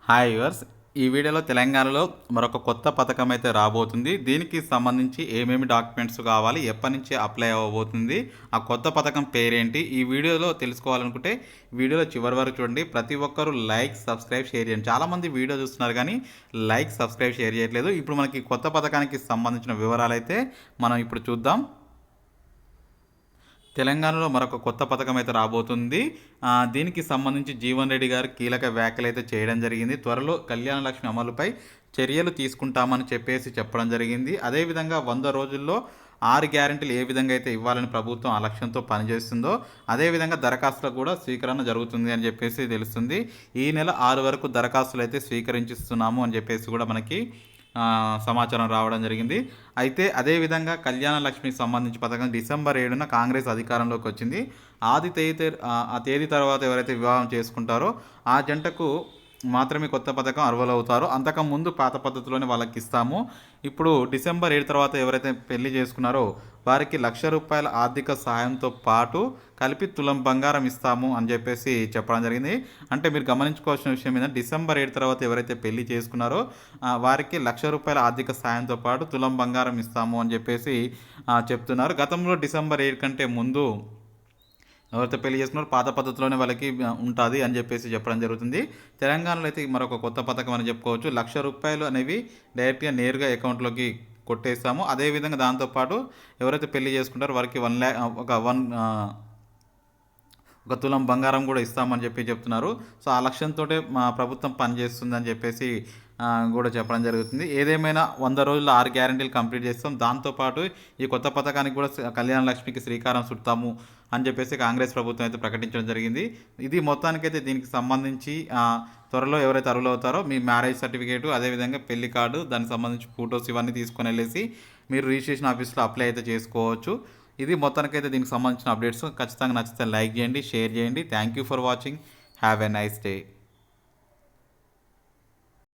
Hi yours. ఈ వీడియోలో తెలంగాణలో మరొక కొత్త పథకం అయితే రాబోతుంది. దీనికి సంబంధించి ఏమేమి డాక్యుమెంట్స్ కావాలి, ఎప్పటి నుంచి అప్లై అవ్వబోతుంది, ఆ కొత్త పథకం పేరేంటి, ఈ వీడియోలో తెలుసుకోవాలనుకుంటే వీడియోలో చివరి వరకు చూడండి. ప్రతి ఒక్కరూ లైక్, సబ్స్క్రైబ్, షేర్ చేయండి. చాలామంది వీడియో చూస్తున్నారు కానీ లైక్, సబ్స్క్రైబ్, షేర్ చేయట్లేదు. ఇప్పుడు మనకి కొత్త పథకానికి సంబంధించిన వివరాలు అయితే మనం ఇప్పుడు చూద్దాం. తెలంగాణలో మరొక కొత్త పథకం అయితే రాబోతుంది. దీనికి సంబంధించి జీవన్ రెడ్డి గారు కీలక వ్యాఖ్యలు అయితే చేయడం జరిగింది. త్వరలో కళ్యాణ లక్ష్మి అమలుపై చర్యలు తీసుకుంటామని చెప్పడం జరిగింది. అదేవిధంగా 100 రోజుల్లో 6 గ్యారెంటీలు ఏ విధంగా అయితే ఇవ్వాలని ప్రభుత్వం ఆ లక్ష్యంతో పనిచేస్తుందో అదేవిధంగా దరఖాస్తులకు కూడా స్వీకరణ జరుగుతుంది అని చెప్పేసి తెలుస్తుంది. ఈ నెల 6 వరకు దరఖాస్తులు అయితే స్వీకరించిస్తున్నాము అని చెప్పేసి కూడా మనకి సమాచారం రావడం జరిగింది. అయితే అదేవిధంగా కళ్యాణ లక్ష్మికి సంబంధించి పథకం డిసెంబర్ 7న కాంగ్రెస్ అధికారంలోకి వచ్చింది. ఆ తేదీ తర్వాత ఎవరైతే వివాహం చేసుకుంటారో ఆ జంటకు మాత్రమే కొత్త పథకం అర్హులవుతారు. అంతకుముందు పాత పద్ధతిలోనే వాళ్ళకి ఇస్తాము. ఇప్పుడు డిసెంబర్ 7 తర్వాత ఎవరైతే పెళ్లి చేసుకున్నారో వారికి ₹1,00,000 ఆర్థిక సహాయంతో పాటు కలిపి తులం బంగారం ఇస్తాము అని చెప్పేసి చెప్పడం జరిగింది. అంటే మీరు గమనించుకోవాల్సిన విషయం ఏంటంటే డిసెంబర్ 7 తర్వాత ఎవరైతే పెళ్లి చేసుకున్నారో వారికి ₹1,00,000 ఆర్థిక సహాయంతో పాటు తులం బంగారం ఇస్తాము అని చెప్పేసి చెప్తున్నారు. గతంలో డిసెంబర్ 7 కంటే ముందు ఎవరైతే పెళ్లి చేసుకున్నారో పాత పద్ధతిలోనే వాళ్ళకి ఉంటుంది అని చెప్పేసి చెప్పడం జరుగుతుంది. తెలంగాణలో అయితే మరొక కొత్త పథకం అని చెప్పుకోవచ్చు. ₹1,00,000 అనేవి డైరెక్ట్గా నేరుగా అకౌంట్లోకి కొట్టేస్తాము. అదేవిధంగా దాంతోపాటు ఎవరైతే పెళ్లి చేసుకుంటారో వారికి 1 తులం బంగారం కూడా ఇస్తామని చెప్తున్నారు. సో ఆ లక్ష్యంతో మా ప్రభుత్వం పనిచేస్తుందని చెప్పేసి కూడా చెప్పడం జరుగుతుంది. ఏదేమైనా 100 రోజుల్లో 6 గ్యారెంటీలు కంప్లీట్ చేస్తాం. దాంతోపాటు ఈ కొత్త పథకానికి కూడా కళ్యాణ లక్ష్మికి శ్రీకారం చుడతాము అని చెప్పేసి కాంగ్రెస్ ప్రభుత్వం అయితే ప్రకటించడం జరిగింది. ఇది మొత్తానికైతే దీనికి సంబంధించి త్వరలో ఎవరైతే అర్హులవుతారో మీ మ్యారేజ్ సర్టిఫికేటు, అదేవిధంగా పెళ్లి కార్డు, దానికి సంబంధించి ఫొటోస్ ఇవన్నీ తీసుకొని వెళ్ళేసి మీరు రిజిస్ట్రేషన్ ఆఫీస్లో అప్లై అయితే చేసుకోవచ్చు. ఇది మొత్తానికైతే దీనికి సంబంధించిన అప్డేట్స్. ఖచ్చితంగా నచ్చితే లైక్ చేయండి, షేర్ చేయండి. Thank you for watching. Have a nice day.